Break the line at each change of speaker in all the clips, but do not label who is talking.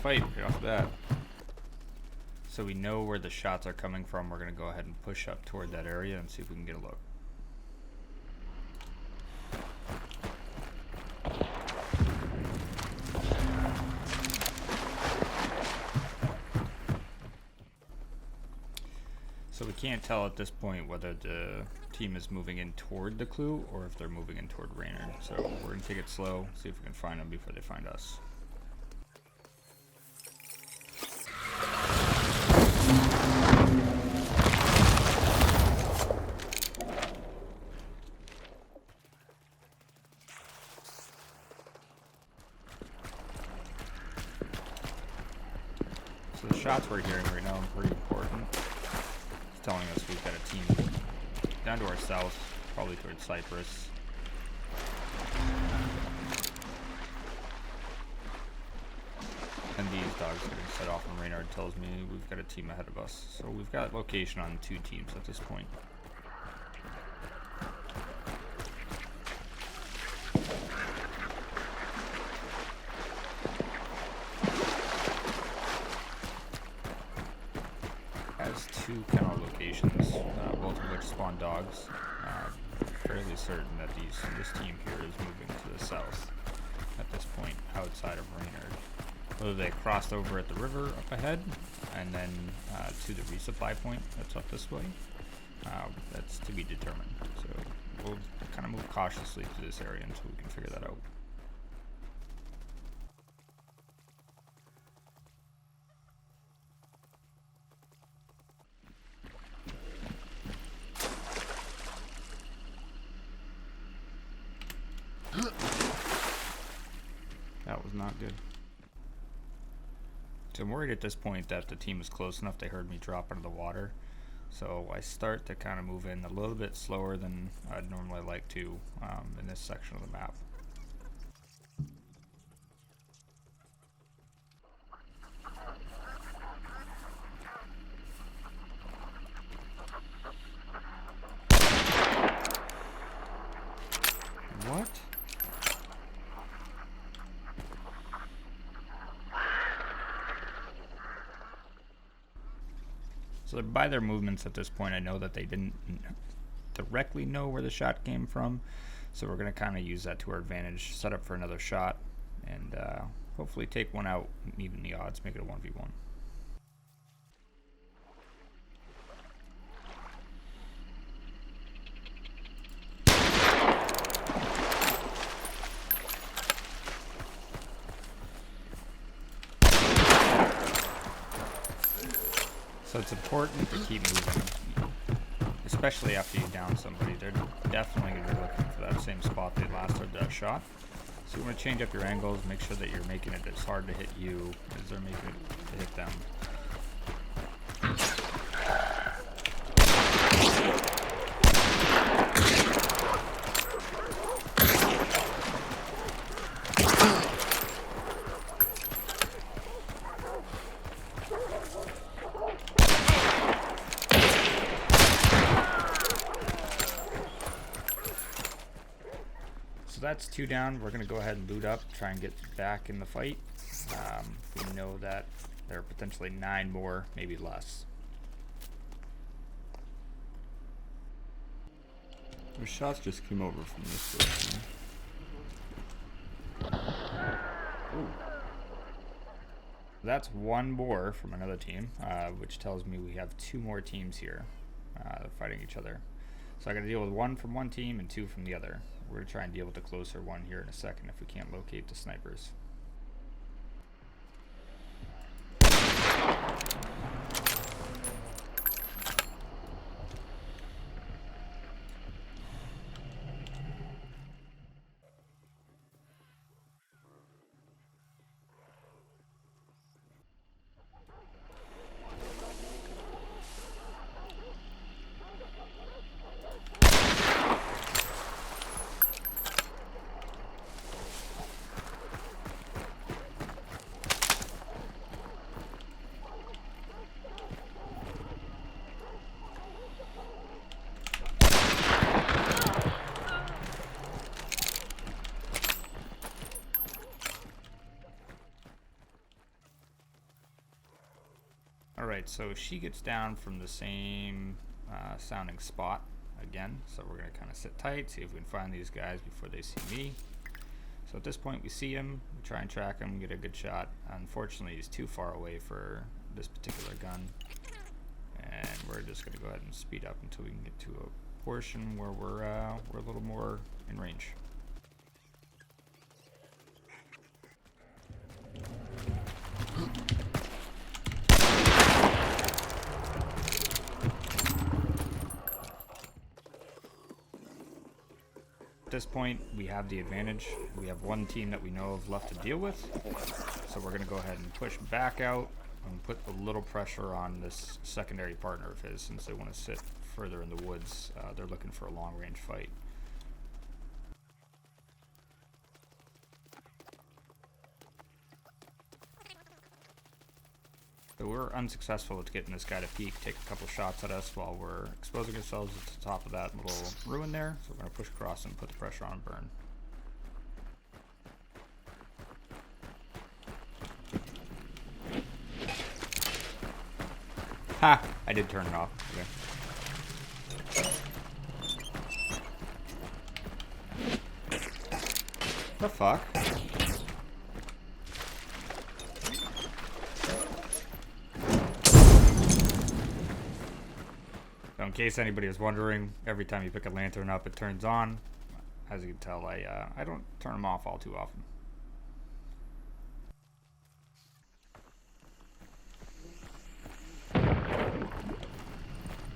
fight right off the bat. So we know where the shots are coming from. We're going to go ahead and push up toward that area and see if we can get a look. So we can't tell at this point whether the team is moving in toward the clue or if they're moving in toward Raynard. So we're going to take it slow, see if we can find them before they find us. So the shots we're hearing right now are pretty important. It's telling us we've got a team down to our south, probably towards Cyprus. And these dogs are getting set off, and Raynard tells me we've got a team ahead of us. So we've got location on 2 teams at this point. Has 2 kennel locations, both of which spawn dogs. Fairly certain that this team here is moving to the south at this point, outside of Raynard. Whether they crossed over at the river up ahead and then to the resupply point that's up this way, that's to be determined. So we'll kind of move cautiously to this area until we can figure that out. That was not good. So I'm worried at this point that the team is close enough. They heard me drop into the water. So I start to kind of move in a little bit slower than I'd normally like to in this section of the map. What? So by their movements at this point, I know that they didn't directly know where the shot came from. So we're going to kind of use that to our advantage, set up for another shot, and hopefully take one out, even the odds, make it a 1v1. So it's important to keep moving, especially after you down somebody. They're definitely going to be looking for that same spot they last heard that shot. So you want to change up your angles, make sure that you're making it as hard to hit you as they're making it to hit them. So that's 2 down. We're going to go ahead and loot up, try and get back in the fight. We know that there are potentially 9 more, maybe less.
The shots just came over from this direction.
Ooh. That's 1 boar from another team, which tells me we have 2 more teams here fighting each other. So I got to deal with 1 from one team and 2 from the other. We're going to try and deal with the closer one here in a second if we can't locate the snipers. Alright, so she gets down from the same sounding spot again. So we're going to kind of sit tight, see if we can find these guys before they see me. So at this point we see him, we try and track him, get a good shot. Unfortunately he's too far away for this particular gun. And we're just going to go ahead and speed up until we can get to a portion where we're a little more in range. At this point, we have the advantage. We have one team that we know of left to deal with. So we're going to go ahead and push back out and put a little pressure on this secondary partner of his, since they want to sit further in the woods. They're looking for a long-range fight. So we're unsuccessful at getting this guy to peek, take a couple shots at us while we're exposing ourselves at the top of that little ruin there. So we're going to push across and put the pressure on burn. Ha! I did turn it off. Okay. The fuck? So in case anybody was wondering, every time you pick a lantern up, it turns on. As you can tell, I don't turn them off all too often.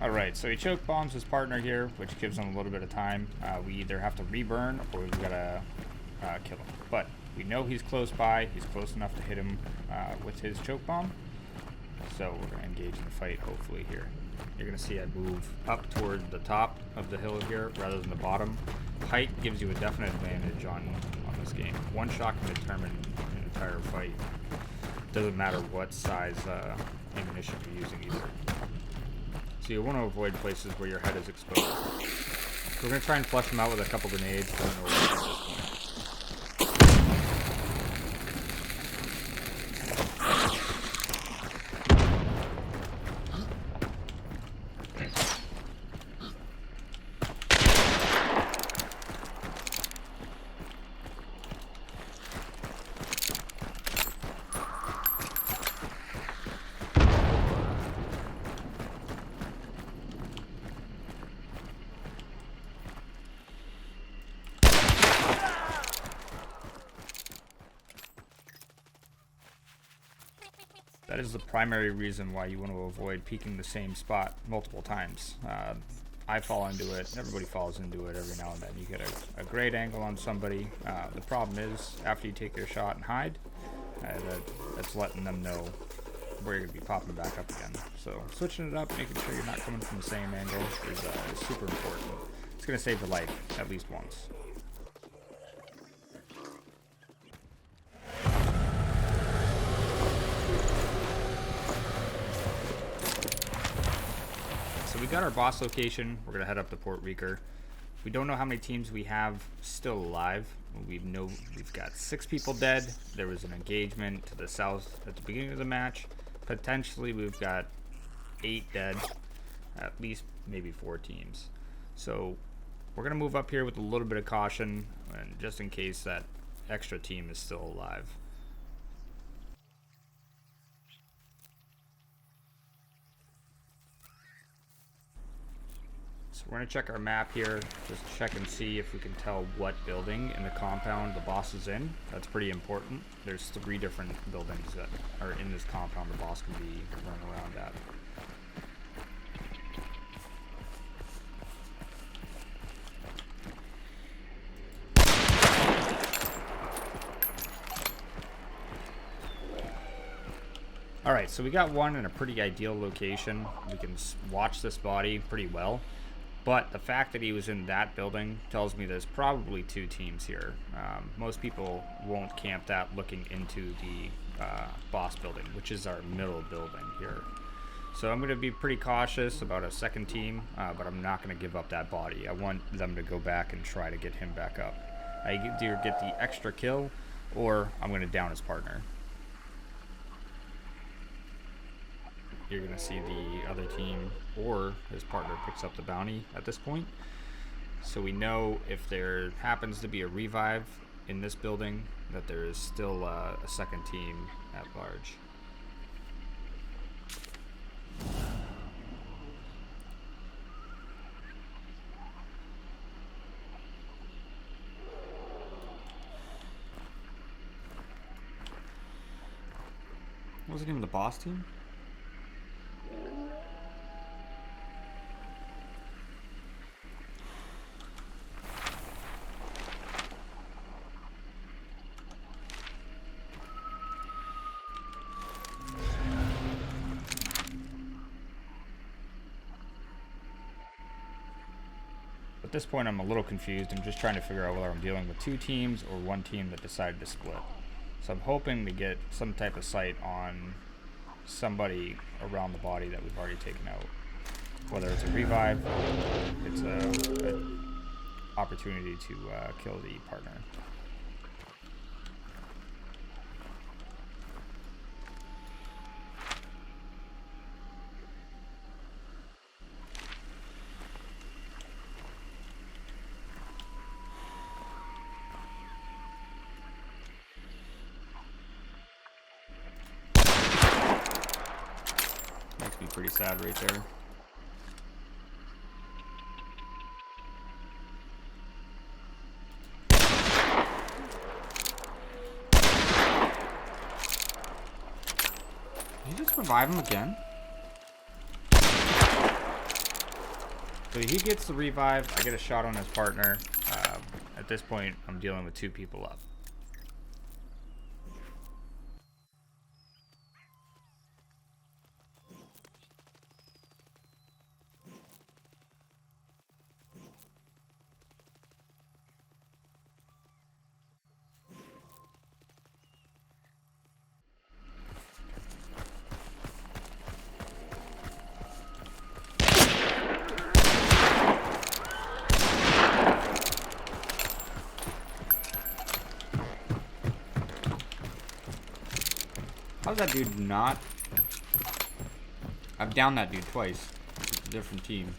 Alright, so he choke bombs his partner here, which gives him a little bit of time. We either have to reburn or we've got to kill him. But we know he's close by. He's close enough to hit him with his choke bomb. So we're going to engage in the fight, hopefully, here. You're going to see I move up toward the top of the hill here rather than the bottom. Height gives you a definite advantage on this game. One shot can determine an entire fight. Doesn't matter what size ammunition you're using either. So you want to avoid places where your head is exposed. We're going to try and flush them out with a couple grenades. I don't know where at this point. That is the primary reason why you want to avoid peeking the same spot multiple times. I fall into it, everybody falls into it every now and then. You get a great angle on somebody. The problem is, after you take your shot and hide, that's letting them know where you're going to be popping back up again. So switching it up, making sure you're not coming from the same angle is super important. It's going to save your life at least once. We got our boss location. We're gonna head up to Port Reeker. We don't know how many teams we have still alive. We've got 6 people dead. There was an engagement to the south at the beginning of the match. Potentially we've got 8 dead. At least maybe 4 teams. So we're gonna move up here with a little bit of caution, and just in case that extra team is still alive. So we're going to check our map here, just check and see if we can tell what building in the compound the boss is in. That's pretty important. There's 3 different buildings that are in this compound the boss can be running around at. Alright, so we got one in a pretty ideal location. We can watch this body pretty well. But the fact that he was in that building tells me there's probably 2 teams here. Most people won't camp that looking into the boss building, which is our middle building here. So I'm going to be pretty cautious about a second team, but I'm not going to give up that body. I want them to go back and try to get him back up. I either get the extra kill, or I'm going to down his partner. you're going to see the other team or his partner picks up the bounty at this point. So we know if there happens to be a revive in this building, that there is still a second team at large.
Wasn't even the boss team?
At this point, I'm a little confused. I'm just trying to figure out whether I'm dealing with two teams or one team that decided to split. So I'm hoping to get some type of sight on somebody around the body that we've already taken out. Whether it's a revive or it's a opportunity to kill the partner. Makes me pretty sad right there.
Did you just revive him again?
So he gets the revive, I get a shot on his partner. At this point, I'm dealing with two people up.
How's that dude not? I've downed that dude twice. Different team.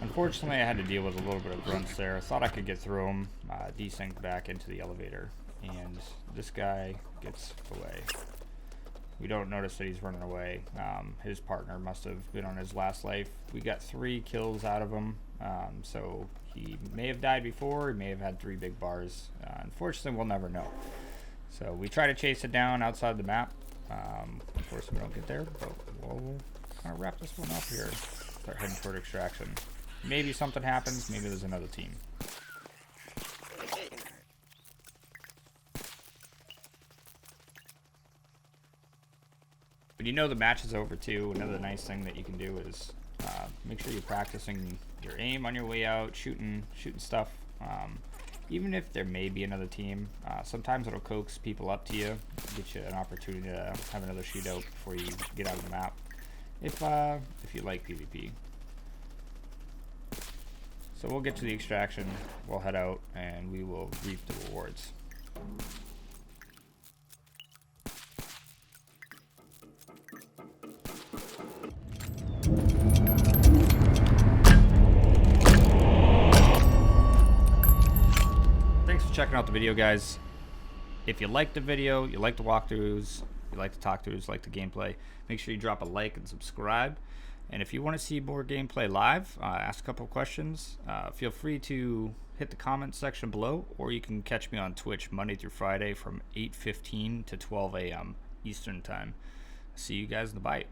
Unfortunately, I had to deal with a little bit of grunts there. I thought I could get through him, desync back into the elevator, and this guy gets away. We don't notice that he's running away. His partner must have been on his last life. We got 3 kills out of him, so he may have died before, he may have had 3 big bars. Unfortunately, we'll never know. So we try to chase it down outside the map. Unfortunately, we don't get there, but we'll kind of wrap this one up here. Start heading toward extraction. Maybe something happens, maybe there's another team. But you know the match is over too. Another nice thing that you can do is make sure you're practicing your aim on your way out, shooting stuff. Even if there may be another team, sometimes it'll coax people up to you, get you an opportunity to have another shootout before you get out of the map. If you like PvP. So we'll get to the extraction, we'll head out, and we will reap the rewards.
checking out the video, guys. If you like the video, you like the walkthroughs, you like the talk-throughs, like the gameplay, make sure you drop a like and subscribe. And if you want to see more gameplay live, ask a couple of questions, feel free to hit the comments section below, or you can catch me on Twitch Monday through Friday from 8:15 to 12 a.m. Eastern Time. See you guys in the bite.